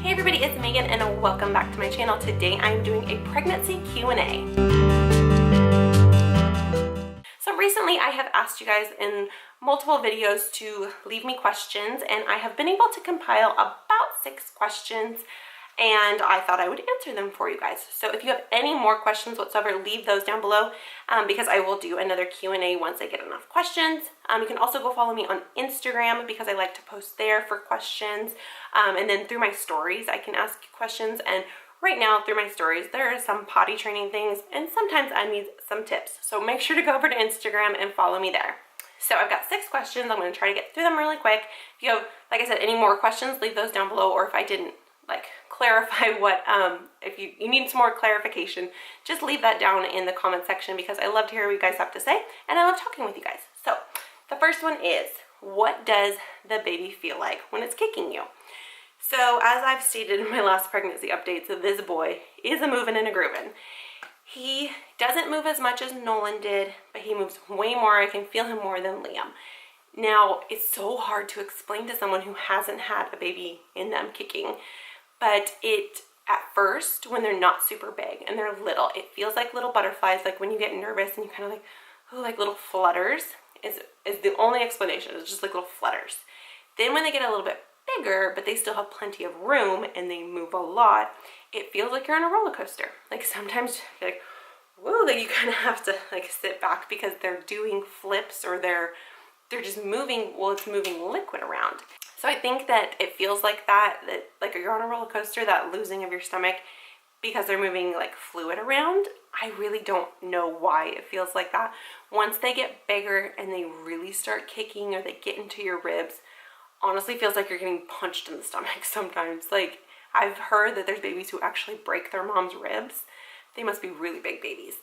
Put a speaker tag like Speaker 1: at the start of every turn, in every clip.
Speaker 1: Hey everybody, it's Megan and welcome back to my channel. Today I'm doing a pregnancy Q&A. So recently I have asked you guys in multiple videos to leave me questions, and I have been able to compile about 6 questions, and I thought I would answer them for you guys. So if you have any more questions whatsoever, leave those down below because I will do another Q&A once I get enough questions. You can also go follow me on Instagram because I like to post there for questions. And then through my stories, I can ask you questions. And right now through my stories, there are some potty training things and sometimes I need some tips. So make sure to go over to Instagram and follow me there. So I've got 6 questions. I'm going to try to get through them really quick. If you have, like I said, any more questions, leave those down below, or if I didn't clarify what, if you need some more clarification, just leave that down in the comment section because I love to hear what you guys have to say and I love talking with you guys. So the first one is, what does the baby feel like when it's kicking you? So as I've stated in my last pregnancy update, so this boy is a moving and a grooving. He doesn't move as much as Nolan did, but he moves way more. I can feel him more than Liam. Now, it's so hard to explain to someone who hasn't had a baby in them kicking, but at first, when they're not super big and they're little, it feels like little butterflies, like when you get nervous and you kind of like, oh, like little flutters is the only explanation. It's just like little flutters. Then when they get a little bit bigger, but they still have plenty of room and they move a lot, it feels like you're on a roller coaster. Like sometimes you're like, whoa, like you kind of have to like sit back because they're doing flips or they're just moving, well, it's moving liquid around. So I think that it feels like that like you're on a roller coaster, that losing of your stomach because they're moving like fluid around. I really don't know why it feels like that. Once they get bigger and they really start kicking or they get into your ribs, honestly feels like you're getting punched in the stomach sometimes. Like I've heard that there's babies who actually break their mom's ribs. They must be really big babies.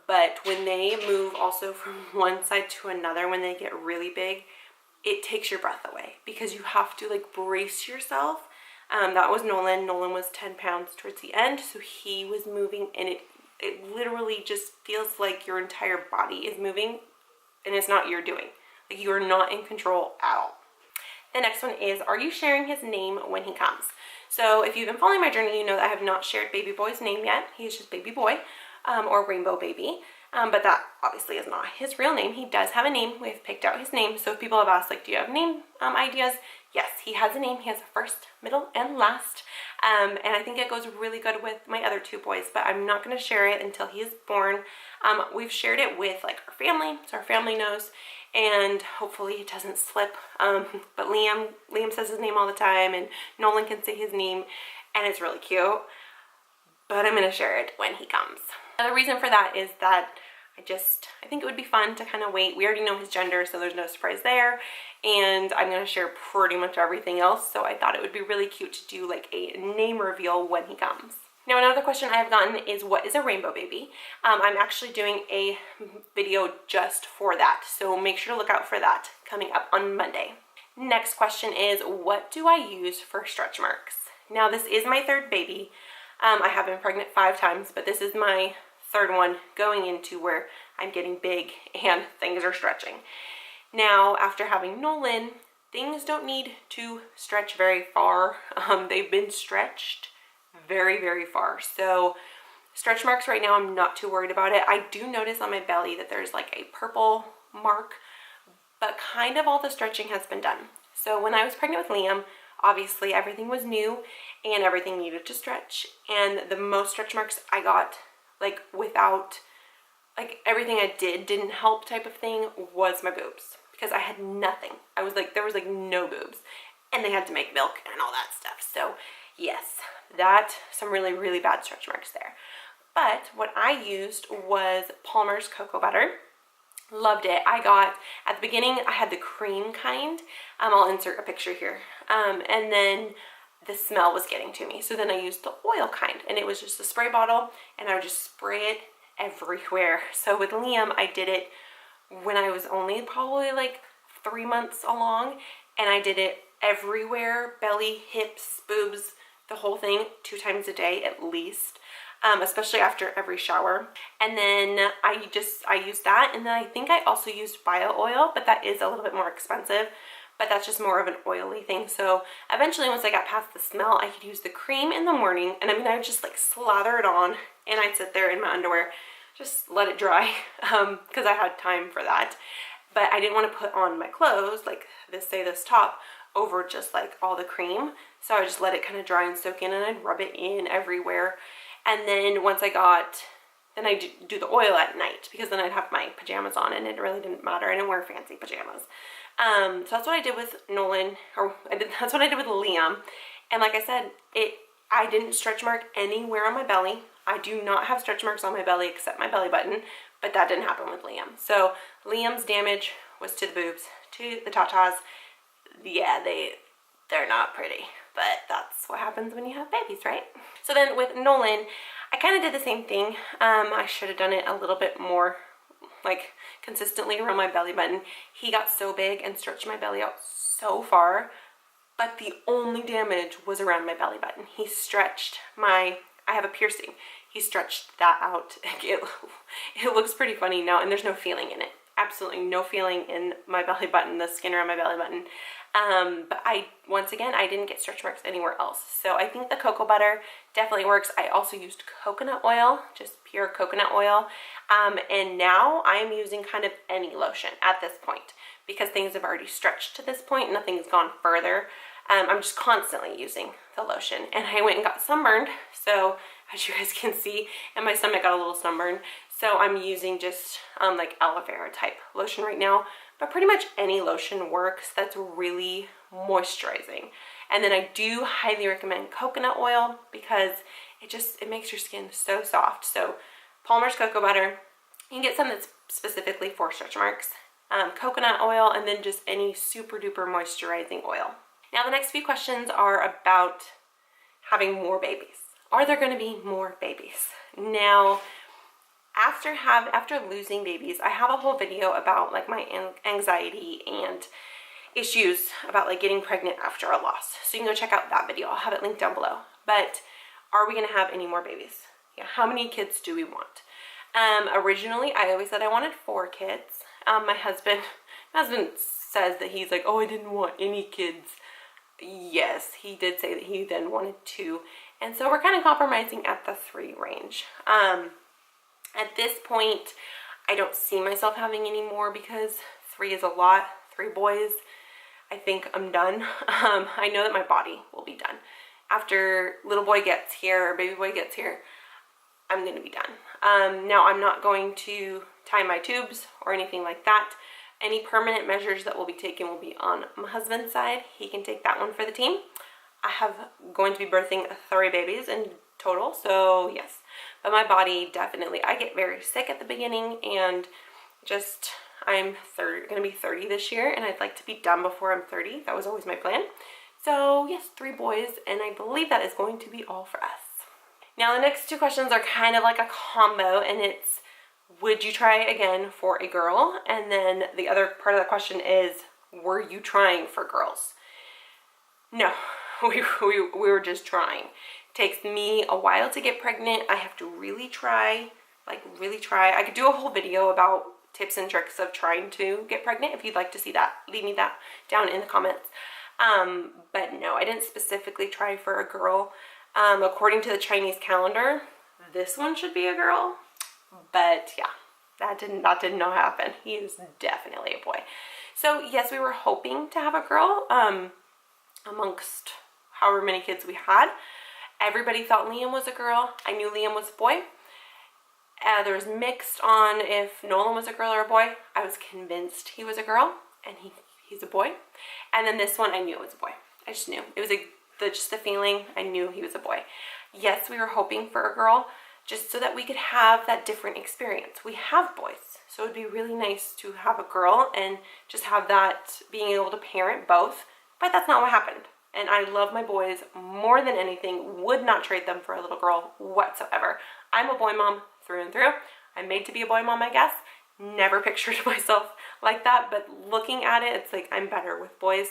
Speaker 1: But when they move also from one side to another, when they get really big, it takes your breath away because you have to like brace yourself. That was Nolan. Nolan was 10 pounds towards the end, so he was moving, and it literally just feels like your entire body is moving, and it's not your doing. Like you are not in control at all. The next one is, are you sharing his name when he comes? So if you've been following my journey, you know that I have not shared baby boy's name yet. He's just baby boy, or rainbow baby. But that obviously is not his real name. He does have a name. We've picked out his name. So if people have asked, like, do you have name ideas? Yes, he has a name. He has a first, middle, and last. And I think it goes really good with my other 2 boys, but I'm not going to share it until he is born. We've shared it with like our family, so our family knows, and hopefully it doesn't slip. But Liam says his name all the time, and Nolan can say his name, and it's really cute. But I'm going to share it when he comes. The reason for that is that I think it would be fun to kind of wait. We already know his gender, so there's no surprise there. And I'm going to share pretty much everything else. So I thought it would be really cute to do like a name reveal when he comes. Now, another question I have gotten is, what is a rainbow baby? I'm actually doing a video just for that. So make sure to look out for that coming up on Monday. Next question is, what do I use for stretch marks? Now, this is my 3rd baby. I have been pregnant 5 times, but this is my 3rd one going into where I'm getting big and things are stretching. Now, after having Nolan, things don't need to stretch very far. They've been stretched very, very far. So stretch marks right now, I'm not too worried about it. I do notice on my belly that there's like a purple mark, but kind of all the stretching has been done. So when I was pregnant with Liam, obviously everything was new and everything needed to stretch. And the most stretch marks I got, like without, like everything I didn't help type of thing, was my boobs, because I had nothing. I was like, there was like no boobs, and they had to make milk and all that stuff. So yes, some really, really bad stretch marks there. But what I used was Palmer's cocoa butter. Loved it. I got, at the beginning, I had the cream kind. I'll insert a picture here. And then the smell was getting to me. So then I used the oil kind, and it was just a spray bottle, and I would just spray it everywhere. So with Liam, I did it when I was only probably like 3 months along, and I did it everywhere, belly, hips, boobs, the whole thing, 2 times a day at least. Especially after every shower. And then I used that, and then I think I also used bio oil, but that is a little bit more expensive. but that's just more of an oily thing. So eventually, once I got past the smell, I could use the cream in the morning, and I mean, I would just like slather it on, and I'd sit there in my underwear, just let it dry, because I had time for that. But I didn't want to put on my clothes, like this top, over just like all the cream. So I just let it kind of dry and soak in, and I'd rub it in everywhere. And then once then I do the oil at night, because then I'd have my pajamas on, and it really didn't matter. I didn't wear fancy pajamas. So that's what I did with Nolan, that's what I did with Liam. And like I said, I didn't stretch mark anywhere on my belly. I do not have stretch marks on my belly except my belly button, but that didn't happen with Liam. So Liam's damage was to the boobs, to the tatas. Yeah, they're not pretty, but that's what happens when you have babies, right? So then with Nolan, I kind of did the same thing. I should have done it a little bit more, like, consistently around my belly button. He got so big and stretched my belly out so far, but the only damage was around my belly button. He stretched I have a piercing. He stretched that out. It looks pretty funny now, and there's no feeling in it. Absolutely no feeling in my belly button, the skin around my belly button. But once again, I didn't get stretch marks anywhere else. So I think the cocoa butter definitely works. I also used coconut oil, just pure coconut oil. And now I am using kind of any lotion at this point, because things have already stretched to this point. Nothing's gone further. I'm just constantly using the lotion. And I went and got sunburned. So as you guys can see, and my stomach got a little sunburned. So I'm using just like aloe vera type lotion right now. But pretty much any lotion works that's really moisturizing. And then I do highly recommend coconut oil, because it makes your skin so soft. So Palmer's cocoa butter, you can get some that's specifically for stretch marks, coconut oil, and then just any super duper moisturizing oil. Now the next few questions are about having more babies. Are there going to be more babies? Now, after losing babies, I have a whole video about like my anxiety and issues about like getting pregnant after a loss. So you can go check out that video. I'll have it linked down below. But are we going to have any more babies? Yeah, how many kids do we want? Originally, I always said I wanted 4 kids. My husband says that he's like, oh, I didn't want any kids. Yes, he did say that he then wanted 2. And so we're kind of compromising at the 3 range. At this point, I don't see myself having any more, because 3 is a lot. 3 boys, I think I'm done. I know that my body will be done. After little boy gets here, or baby boy gets here, I'm going to be done. Now, I'm not going to tie my tubes or anything like that. Any permanent measures that will be taken will be on my husband's side. He can take that one for the team. I have going to be birthing 3 babies in total, so yes. But my body definitely, I get very sick at the beginning, and just, I'm going to be 30 this year, and I'd like to be done before I'm 30. That was always my plan. So yes, 3 boys, and I believe that is going to be all for us. Now the next 2 questions are kind of like a combo, and it's, would you try again for a girl? And then the other part of the question is, were you trying for girls? No, we were just trying. It takes me a while to get pregnant. I have to really try, like really try. I could do a whole video about tips and tricks of trying to get pregnant. If you'd like to see that, leave me that down in the comments. But no, I didn't specifically try for a girl. According to the Chinese calendar, this one should be a girl. But yeah, that did not happen. He is definitely a boy. So yes, we were hoping to have a girl amongst however many kids we had. Everybody thought Liam was a girl. I knew Liam was a boy. There was mixed on if Nolan was a girl or a boy. I was convinced he was a girl, and he's a boy. And then this one, I knew it was a boy. I just knew. It was just the feeling. I knew he was a boy. Yes, we were hoping for a girl, just so that we could have that different experience. We have boys, so it'd be really nice to have a girl and just have that, being able to parent both, but that's not what happened. And I love my boys more than anything, would not trade them for a little girl whatsoever. I'm a boy mom through and through. I'm made to be a boy mom, I guess. Never pictured myself like that, but looking at it, it's like I'm better with boys.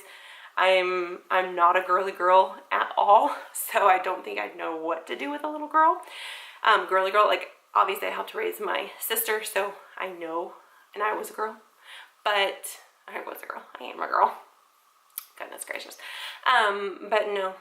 Speaker 1: I'm not a girly girl at all, so I don't think I'd know what to do with a little girl. Girly girl, like obviously I helped raise my sister, so I know, and I was a girl, but I was a girl. I am a girl. Goodness gracious. But no,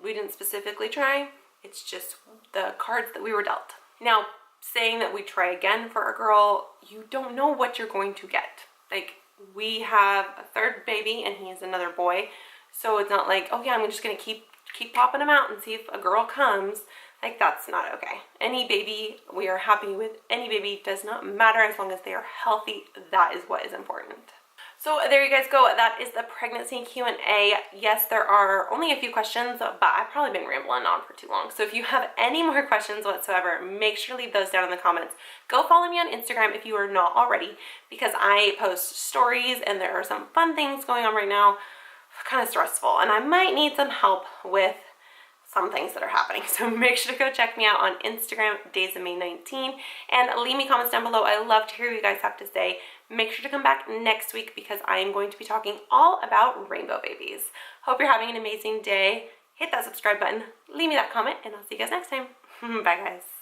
Speaker 1: we didn't specifically try. It's just the cards that we were dealt. Now, saying that we try again for a girl, you don't know what you're going to get. Like, we have a third baby and he is another boy. So it's not like, oh yeah, I'm just gonna keep popping them out and see if a girl comes. Like, that's not okay. Any baby, we are happy with. Any baby, does not matter as long as they are healthy. That is what is important. So there you guys go. That is the pregnancy Q&A. Yes, there are only a few questions, but I've probably been rambling on for too long. So if you have any more questions whatsoever, make sure to leave those down in the comments. Go follow me on Instagram if you are not already, because I post stories and there are some fun things going on right now. Kind of stressful, and I might need some help with some things that are happening. So make sure to go check me out on Instagram, Days of May 19, and leave me comments down below. I love to hear what you guys have to say. Make sure to come back next week because I am going to be talking all about rainbow babies. Hope you're having an amazing day. Hit that subscribe button, leave me that comment, and I'll see you guys next time. Bye guys.